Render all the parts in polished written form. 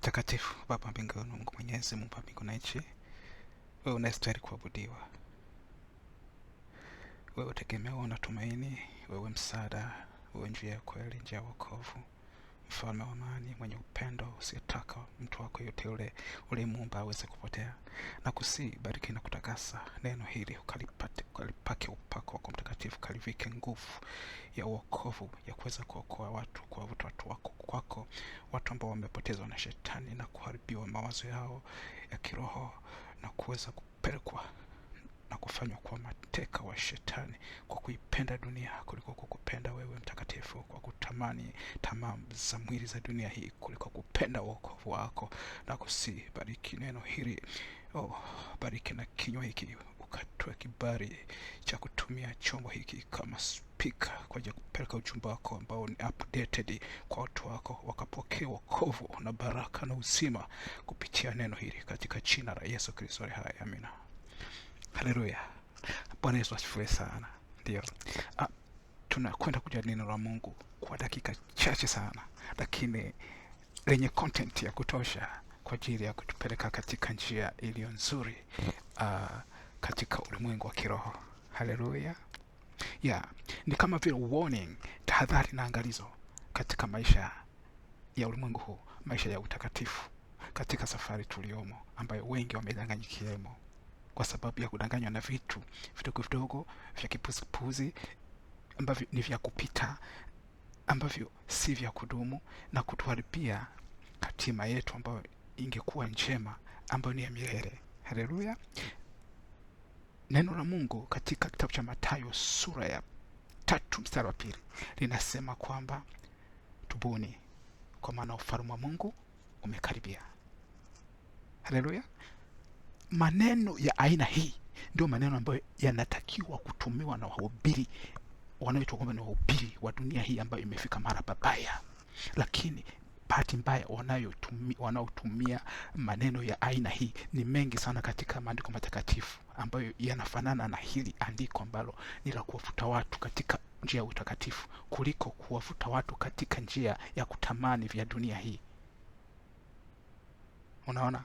Mtakatifu Baba mbinguni, Mungu Mwenyezi, Muumba mbingu na nchi, wewe unastahili kuabudiwa. Wewe tegemeo na tumaini, wewe msaada, wewe njia ya kweli, njia ya wokovu, mfalme wa amani, mwenye upendo usiyetaka mtu wako yote ule uliyemuumba aweze kupotea. Na bariki na kutakasa neno hili, ukalipake upako wako mtakatifu, kalivike nguvu ya wokovu ya kuweza kuokoa watu, kuwavuta watu wako kwako, watu ambao wamepotezwa na shetani na kuharibiwa mawazo yao ya kiroho na kuweza kupelekwa na kufanywa kuwa mateka wa shetani kwa kuipenda dunia kuliko kukupenda wewe mtakatifu, kwa kutamani tamaa za mwili za dunia hii kuliko kupenda wokovu wako. Na bariki neno hili, bariki na kinywa hiki, ukatoe kibali cha kutumia chombo hiki kama speaker kwa ajili ya kupeleka ujumbe wako ambao ni updated kwa watu wako, wakapokea wokovu na baraka na uzima kupitia neno hili katika jina la Yesu Kristo. Amina. Haleluya. Bwana Yesu asifiwe sana. Ndio. Tunakwenda kujadili neno la Mungu kwa dakika chache sana, lakini lenye content ya kutosha kwa ajili ya kutupeleka katika njia iliyo nzuri katika ulimwengu wa kiroho. Haleluya. Ni kama vile warning, tahadhari na angalizo katika maisha ya ulimwengu huu, maisha ya utakatifu, katika safari tuliomo ambayo wengi wamedanganyikiemo kwa sababu ya kudanganywa na vitu vidogo vidogo vya kipuzi ambavyo ni vya kupita, ambavyo si vya kudumu na kutuharibia hatima yetu ambayo ingekuwa njema, ambayo ni ya milele. Haleluya. Neno la Mungu katika kitabu cha Mathayo sura ya 3 mstari wa 2 linasema kwamba tubuni, kwa maana ufalme wa Mungu umekaribia. Haleluya. Maneno ya aina hii ndio maneno ambayo yanatakiwa kutumiwa na wahubiri wanaoitwa kwamba ni wahubiri wa dunia hii ambayo imefika mara babaya. Lakini bahati mbaya wanaotumia maneno ya aina hii ni mengi sana katika maandiko matakatifu ambayo yanafanana na hili andiko ambalo ni la kuwavuta watu katika njia ya utakatifu kuliko kuwavuta watu katika njia ya kutamani vya dunia hii. Unaona,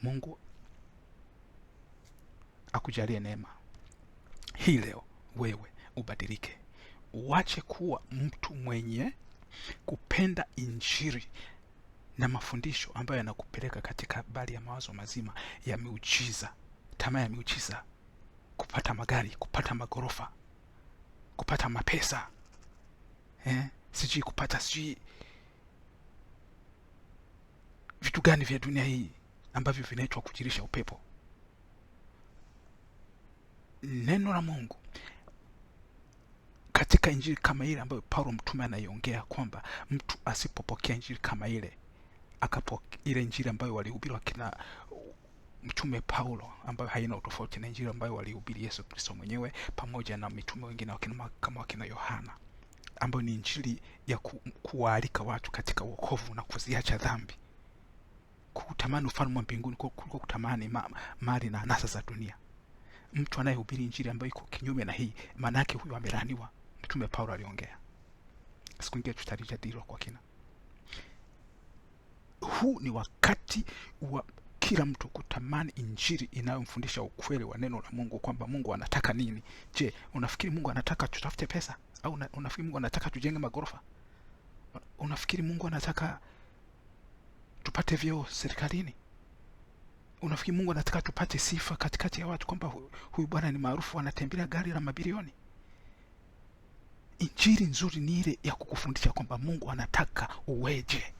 Mungu akujalie neema hii leo, wewe ubadilike, uache kuwa mtu mwenye kupenda injili na mafundisho ambayo yanakupeleka katika habari ya mawazo mazima ya miujiza, tamaa ya miujiza, kupata magari, kupata magorofa, kupata mapesa, kupata vitu gani vya dunia hii ambavyo vinaitwa kujirisha upepo. Neno la Mungu katika injili kama ile ambayo Paulo mtume anaiongea kwamba mtu asipopokea injili kama ile, ile injili ambayo walihubiri kina mtume Paulo, ambayo haina utofauti na injili ambayo walihubiri Yesu Kristo mwenyewe pamoja na mitume wengine kama wakina Yohana, ambayo ni injili ya kuwaalika watu katika wokovu na kuziacha dhambi, kutamani ufalme wa mbinguni kuliko kutamani mali na anasa za dunia. Mtu anayehubiri injili ambayo iko kinyume na hii, maana yake huyo amelaniwa. Mtume Paulo aliongea. Siku nyingine tutalijadili kwa kina. Huu ni wakati wa kila mtu kutamani injili inayomfundisha ukweli wa neno la Mungu, kwamba Mungu anataka nini. Je, unafikiri Mungu anataka tutafute pesa? Au unafikiri Mungu anataka tujenge magorofa? Unafikiri Mungu anataka tupate vyeo serikalini? Unafikiri Mungu anataka tupate sifa katikati ya watu kwamba huyu bwana ni maarufu, anatembea gari la mabilioni? Injili nzuri ni ile ya kukufundisha kwamba Mungu anataka uweje.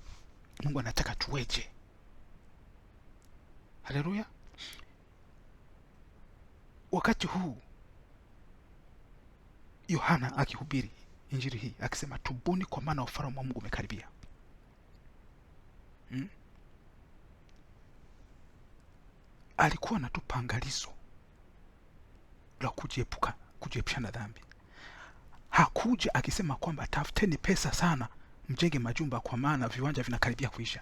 Mungu anataka tuweje. Haleluya. Wakati huu Yohana akihubiri injili hii akisema tubuni, kwa maana ufalme wa Mungu umekaribia. Alikuwa anatupa angalizo la kujiepusha na dhambi. Hakuja akisema kwamba tafuteni pesa sana mjenge majumba kwa maana viwanja vinakaribia kuisha.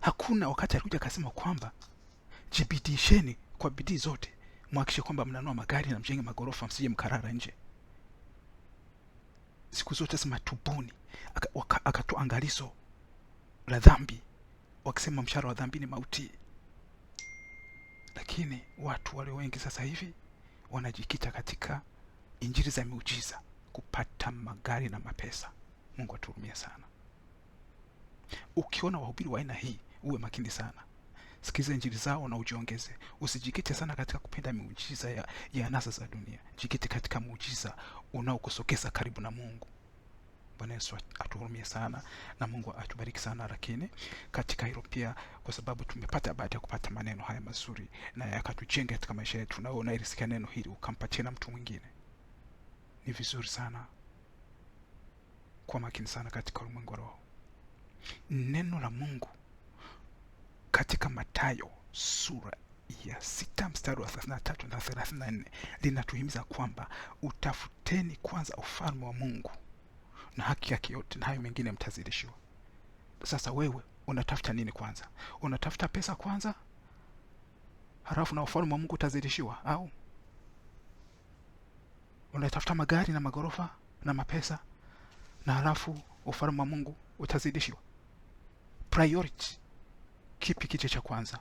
Hakuna wakati alikuja akasema kwamba jibidisheni kwa bidii zote muhakikishe kwamba mnanua magari na mjenge magorofa, msije mkarara nje. Siku zote sema tubuni. Akatoa angalizo la dhambi wakisema mshahara wa dhambi ni mauti. Lakini watu walio wengi sasa hivi wanajikita katika injili za miujiza kupata magari na mapesa. Mungu atuhurumie sana. Ukiona wahubiri wa aina hii, uwe makini sana. Sikiza injili zao na ujiongeze. Usijikite sana katika kupenda miujiza ya anasa za dunia. Jikite katika muujiza unaokusogeza karibu na Mungu. Bwana Yesu atuhurumie sana na Mungu atubariki sana. Lakini katika hilo pia, kwa sababu tumepata bahati ya kupata maneno haya mazuri na yakatujenga katika maisha yetu, na unairisikia neno hili ukampatia na mtu mwingine, ni vizuri sana kwa makini sana katika ulimwengu wa roho. Neno la Mungu katika Mathayo sura ya 6 mstari wa 33 na 34 linatuhimiza kwamba utafuteni kwanza ufalme wa Mungu na haki yake yote, na hayo mengine mtazidishiwa. Sasa wewe unatafuta nini kwanza? Unatafuta pesa kwanza, halafu na ufalme wa Mungu utazidishiwa? Au unatafuta magari na magorofa na mapesa na halafu ufalme wa Mungu utazidishiwa? Priority kipi kiche cha kwanza?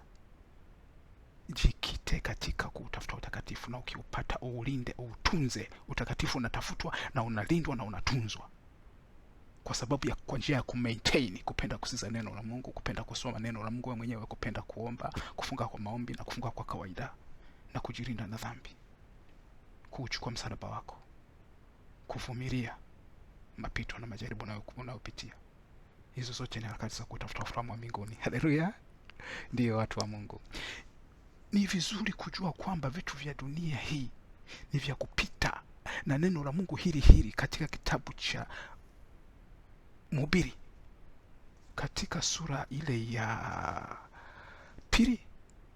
Jikite katika kutafuta utakatifu, na ukiupata uulinde, utunze. Utakatifu unatafutwa na unalindwa na unatunzwa kwa sababu ya kwa njia ya kumaintain, kupenda kusikiza neno la Mungu, kupenda kusoma neno la Mungu wewe mwenyewe, kupenda kuomba, kufunga kwa maombi na kufunga kwa kawaida, na kujilinda na dhambi, kuchukua msalaba wako, kuvumilia mapito na majaribu unayopitia. Hizo zote ni harakati za kutafuta ufalme wa mbinguni. Haleluya! Ndiyo watu wa Mungu, ni vizuri kujua kwamba vitu vya dunia hii ni vya kupita, na neno la Mungu hili katika kitabu cha Mhubiri katika sura ile ya 2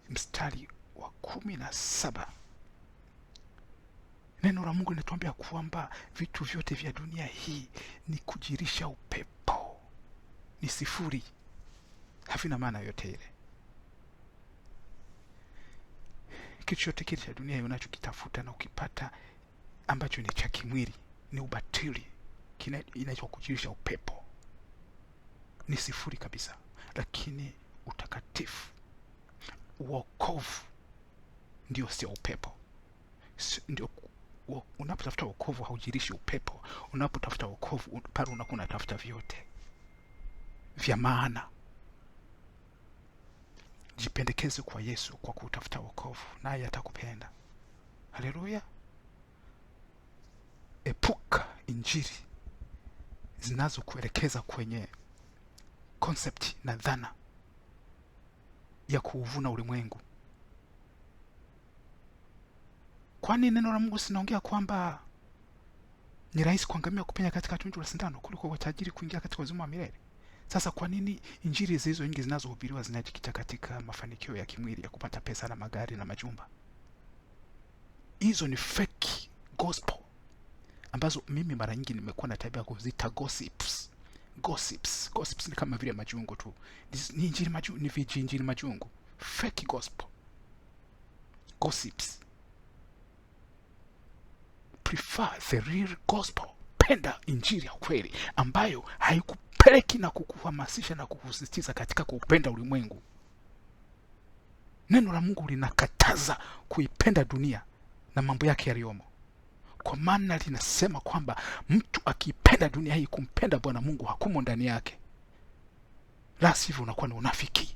mstari wa 17, neno la Mungu linatuambia kwamba vitu vyote vya dunia hii ni kujirisha upepo, ni sifuri, havina maana yote ile. Kitu chote kile cha dunia hii unachokitafuta na ukipata ambacho ni cha kimwili ni ubatili, inaitwa kujirisha upepo, ni sifuri kabisa. Lakini utakatifu, wokovu ndio sio upepo. Ndio unapotafuta wokovu haujirishi upepo. Unapotafuta wokovu pale unakuwa unatafuta vyote vya maana. Jipendekeze kwa Yesu kwa kutafuta wokovu, naye atakupenda. Haleluya! Epuka injili zinazokuelekeza kwenye concept na dhana ya kuuvuna ulimwengu. Kwani neno la Mungu sinaongea kwamba ni rahisi kuangamia kupenya katika tundu la sindano kuliko watajiri kuingia katika uzima wa milele? Sasa kwa nini injili hizo nyingi zinazohubiriwa zinajikita katika mafanikio ya kimwili ya kupata pesa na magari na majumba? Hizo ni fake gospel ambazo mimi mara nyingi nimekuwa na tabia kuzita gossips. Gossips ni kama vile majungu tu. Ni injili majungu, ni injili majungu. Fake gospel. Gossips. Prefer the real gospel. Penda injili ya kweli ambayo haikupeleki na kukuhamasisha na kukusisitiza katika kupenda ulimwengu. Neno la Mungu linakataza kuipenda dunia na mambo yake yaliyomo, kwa maana linasema kwamba mtu akipenda dunia hii, kumpenda Bwana Mungu hakumo ndani yake. La sivyo unakuwa ni unafiki.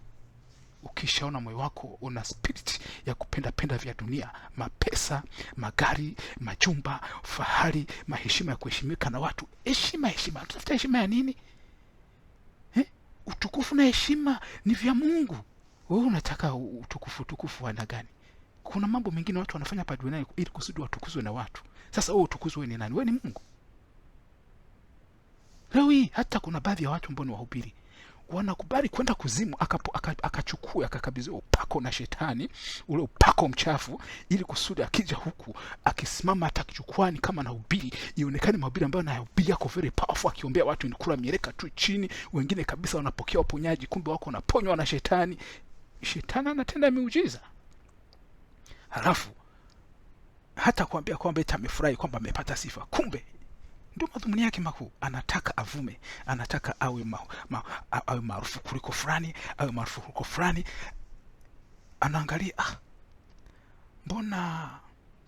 Ukishaona moyo wako una spirit ya kupenda vya dunia, mapesa, magari, majumba, fahari, maheshima ya kuheshimika na watu. Heshima, tutafuta heshima ya nini? Utukufu na heshima ni vya Mungu. Wewe unataka utukufu wa aina gani? Kuna mambo mengine watu wanafanya hapa duniani ili kusudi watukuzwe na watu. Sasa wewe utukuzwe ni nani? Wewe ni Mungu. Leo hii hata kuna baadhi ya watu ambao ni wahubiri wanakubali kwenda kuzimu, akachukua akakabidhiwa upako na shetani, ule upako mchafu, ili kusudi akija huku akisimama atakichukwani kama anahubiri, ionekane mahubiri ambayo anahubiri yako very powerful, akiombea watu ni kula mieleka tu chini, wengine kabisa wanapokea uponyaji, kumbe wako wanaponywa na shetani. Shetani anatenda miujiza. Halafu hata kuambia kwamba eti amefurahi kwamba amepata sifa, kumbe Ndio madhumuni yake makuu. Anataka avume, anataka awe awe maarufu kuliko fulani, awe maarufu kuliko fulani. Anaangalia, mbona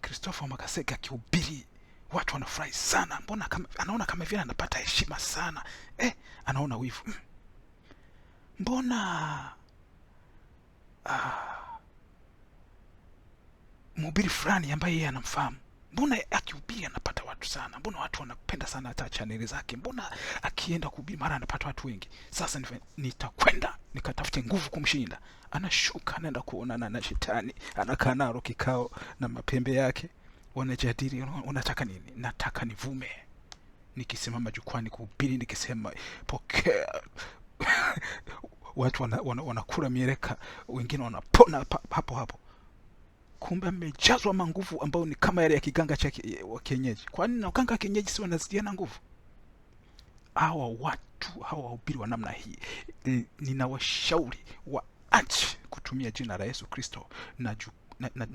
Christopher Makasege akihubiri watu wanafurahi sana, mbona anaona kama vile anapata heshima sana. Anaona wivu. Mbona mhubiri fulani ambaye yeye anamfahamu, mbona akihubiri anapata watu sana, mbona watu wanapenda sana hata chaneli zake, mbona akienda kuhubiri mara anapata watu wengi. Sasa nitakwenda nikatafute nguvu kumshinda. Anashuka, anaenda kuonana na shetani, anakaa nalo kikao na mapembe yake, wanajadili, unataka nini? Nataka nivume, nikisimama jukwani kuhubiri, nikisema pokea watu wanakula mieleka, wengine wanapona hapo hapo. Kumbe amejazwa manguvu ambayo ni kama yale ya kiganga cha kienyeji. Kwani na uganga wa kienyeji si wanazidiana nguvu? Hawa watu, hawa wahubiri wa namna hii, ninawashauri waache kutumia jina la Yesu Kristo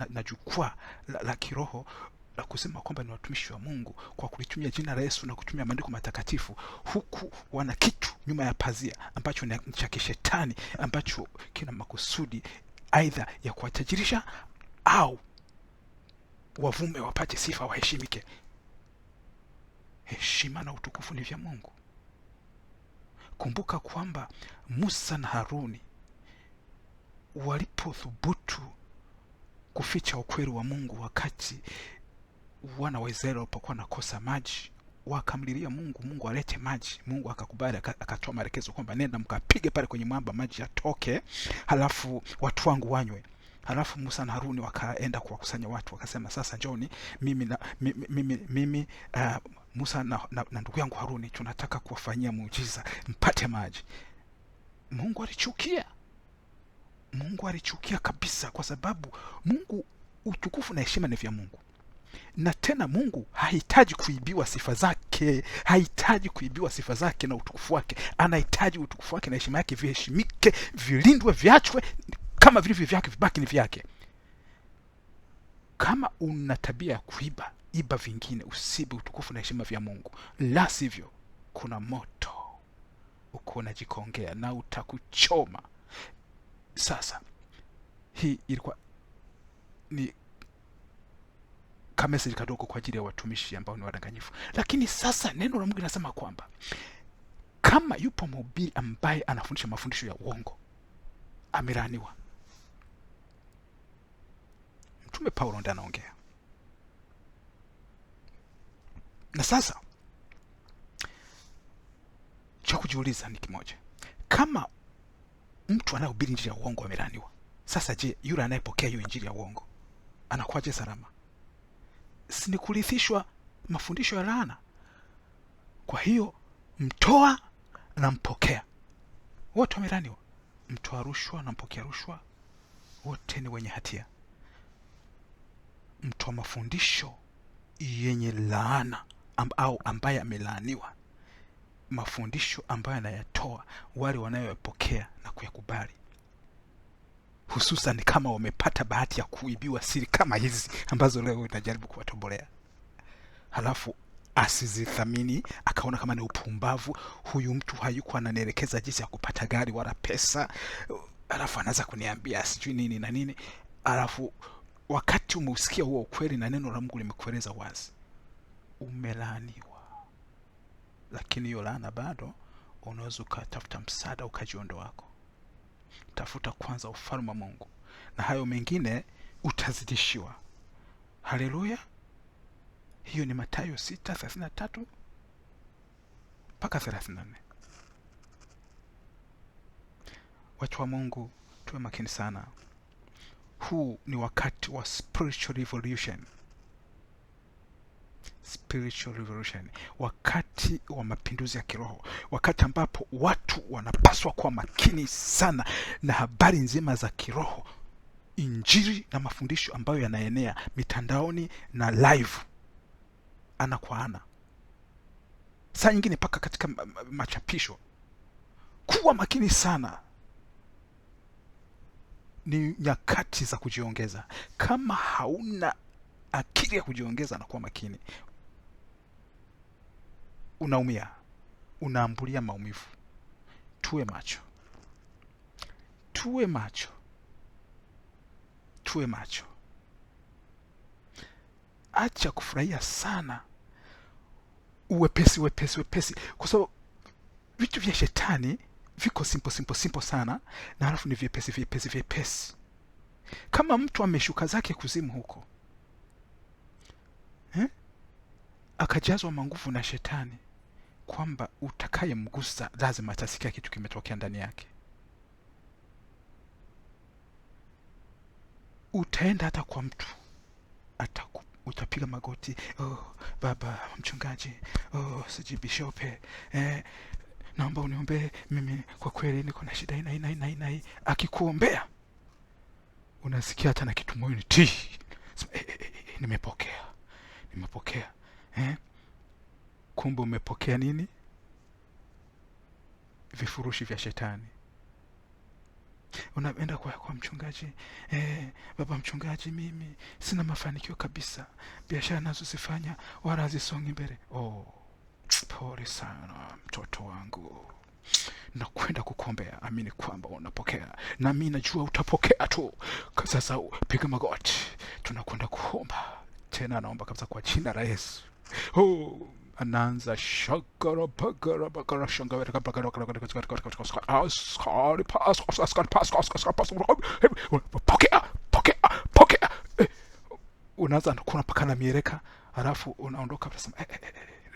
na jukwaa la kiroho la kusema kwamba ni watumishi wa Mungu, kwa kulitumia jina la Yesu na kutumia maandiko matakatifu, huku wana kitu nyuma ya pazia ambacho ni cha kishetani, ambacho kina makusudi aidha ya kuwatajirisha au wavume wapate sifa, waheshimike. Heshima na utukufu ni vya Mungu. Kumbuka kwamba Musa na Haruni walipothubutu kuficha ukweli wa Mungu wakati wana wa Israeli walipokuwa nakosa maji, wakamlilia Mungu, Mungu alete maji. Mungu akakubali, akatoa maelekezo kwamba nenda mkapige pale kwenye mwamba maji yatoke, halafu watu wangu wanywe. Halafu Musa na Haruni wakaenda kuwakusanya watu, wakasema sasa njoni, mimi Musa na ndugu yangu Haruni tunataka kuwafanyia muujiza mpate maji. Mungu alichukia kabisa, kwa sababu Mungu, utukufu na heshima ni vya Mungu. Na tena Mungu hahitaji kuibiwa sifa zake, na utukufu wake. Anahitaji utukufu wake na heshima yake viheshimike, vilindwe, viachwe, kama vilivyo vyake vibaki ni vyake. Kama una tabia ya kuiba, iba vingine, usibe utukufu na heshima vya Mungu. La sivyo kuna moto uko unajikongea na utakuchoma. Sasa hii ilikuwa ni kamesi kadogo kwa ajili ya watumishi ambao ni wadanganyifu. Lakini sasa neno la Mungu linasema kwamba kama yupo mhubiri ambaye anafundisha mafundisho ya uongo, amelaaniwa. Mtume Paulo ndiye anaongea. Na sasa cha kujiuliza ni kimoja: kama mtu anayehubiri injili ya uongo amelaaniwa, sasa je, yule anayepokea hiyo injili ya uongo anakuwaje salama? Si ni kurithishwa mafundisho ya laana? Kwa hiyo mtoa na mpokea wote wamelaaniwa. Mtoa rushwa na mpokea rushwa wote ni wenye hatia. Mtoa mafundisho yenye laana au ambaye amelaaniwa, mafundisho ambayo anayatoa wale wanayopokea na kuyakubali, hususan kama wamepata bahati ya kuibiwa siri kama hizi ambazo leo inajaribu kuwatobolea, halafu asizithamini, akaona kama ni upumbavu. Huyu mtu hayuko ananielekeza jinsi ya kupata gari wala pesa, halafu anaanza kuniambia sijui nini na nini. Halafu wakati umeusikia huo ukweli na neno la Mungu limekueleza wazi, umelaaniwa. Lakini hiyo laana bado unaweza ukatafuta msaada ukajiondoa wako. Tafuta kwanza ufalme wa Mungu na hayo mengine utazidishiwa. Haleluya. Hiyo ni Mathayo 6:33 mpaka 34. Watu wa Mungu, tuwe makini sana. Huu ni wakati wa spiritual revolution. Wakati wa mapinduzi ya kiroho, wakati ambapo watu wanapaswa kuwa makini sana na habari nzima za kiroho, injili na mafundisho ambayo yanaenea mitandaoni na live, ana kwa ana, saa nyingine paka katika machapisho. Kuwa makini sana. Ni nyakati za kujiongeza. Kama hauna akili ya kujiongeza na kuwa makini, unaumia, unaambulia maumivu. Tuwe macho, tuwe macho, tuwe macho. Acha kufurahia sana uwepesi wepesi wepesi, kwa sababu vitu vya shetani viko simple sana, na halafu ni vyepesi. Kama mtu ameshuka zake kuzimu huko akajazwa manguvu na shetani, kwamba utakayemgusa lazima atasikia kitu kimetokea ndani yake. Utaenda hata kwa mtu, utapiga magoti, baba mchungaji, siji bishope, naomba uniombee mimi, kwa kweli niko na shida ina. Akikuombea unasikia hata na kitu moyoni nimepokea. Kumbe umepokea nini? Vifurushi vya shetani. Unaenda kwa mchungaji, baba mchungaji, mimi sina mafanikio kabisa, biashara nazozifanya wala hazisongi mbele. Pole sana mtoto wangu, nakwenda kukuombea. Amini kwamba unapokea, na mimi najua utapokea tu. Sasa piga magoti, tunakwenda kuomba tena. Naomba kabisa kwa jina la Yesu. Anaanza shakara bagara bagara shangara bagara pokea. Unaanza kuna pakana mieleka, halafu unaondoka unasema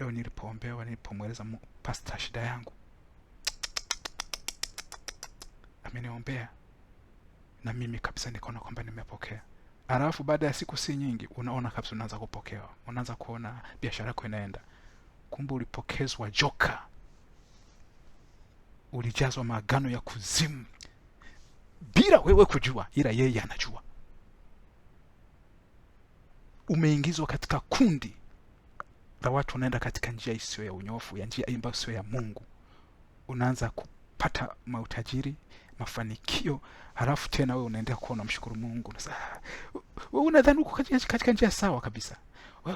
leo nilipoombewa, nilipomweleza pastor shida yangu, ameniombea na mimi kabisa nikaona kwamba nimepokea. Halafu baada ya siku si nyingi unaona kabisa unaanza kupokewa, unaanza kuona biashara yako inaenda. Kumbe ulipokezwa joka, ulijazwa maagano ya kuzimu bila wewe kujua, ila yeye anajua. Umeingizwa katika kundi la watu wanaenda katika njia isiyo ya unyofu, ya njia ambayo sio ya Mungu. Unaanza kupata mautajiri, mafanikio, halafu tena wewe unaendelea kuona mshukuru Mungu. Wewe unadhani uko katika njia sawa kabisa.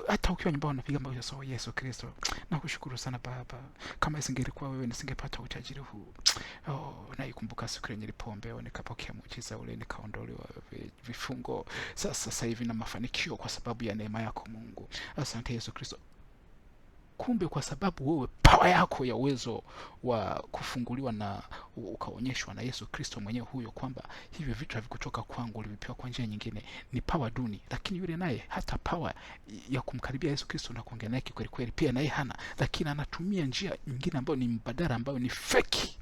Hata ukiwa nyumbani unapiga magoti, so Yesu Kristo, nakushukuru sana Baba, kama isingelikuwa wewe nisingepata utajiri huu. Naikumbuka siku ile nilipoombewa nikapokea muujiza ule, nikaondolewa vifungo. Sasa hivi na mafanikio kwa sababu ya neema yako Mungu. Asante Yesu Kristo. Kumbe kwa sababu wewe power yako ya uwezo wa kufunguliwa na ukaonyeshwa na Yesu Kristo mwenyewe huyo, kwamba hivyo vitu havikutoka kwangu, ulivipewa kwa njia nyingine, ni power duni. Lakini yule naye hata power ya kumkaribia Yesu Kristo na kuongea naye kweli kweli pia naye hana, lakini anatumia njia nyingine ambayo ni mbadala, ambayo ni fake.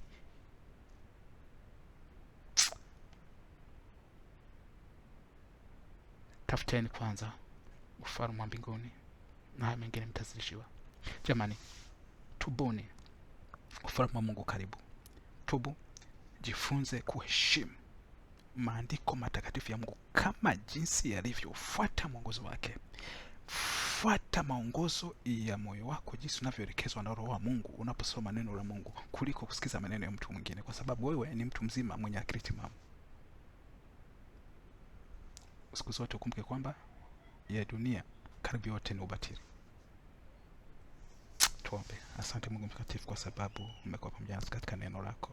Tafuteni kwanza ufalme wa mbinguni na haya mengine mtazidishiwa. Jamani, tubuni, ufalme wa Mungu karibu. Tubu, jifunze kuheshimu maandiko matakatifu ya Mungu kama jinsi yalivyo. Fuata mwongozo wake, fuata maongozo ya moyo wako, jinsi unavyoelekezwa na Roho wa Mungu unaposoma neno la Mungu, kuliko kusikiza maneno ya mtu mwingine, kwa sababu wewe ni mtu mzima mwenye akili timamu. Siku zote ukumbuke kwamba ya dunia karibu yote ni ubatili. Tuombe. Asante Mungu mtakatifu kwa sababu umekuwa pamoja nasi katika neno lako,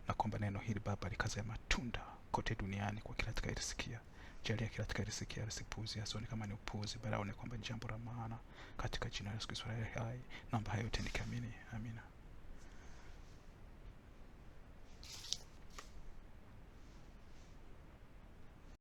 na kwamba neno hili Baba likaze matunda kote duniani kwa kila atakayesikia. Jalia kila atakayesikia lisipuuzie, asione kama ni upuuzi, bali aone kwamba ni jambo la maana, katika jina la Yesu Kristo hai. Naomba hayo yote nikiamini. Amina.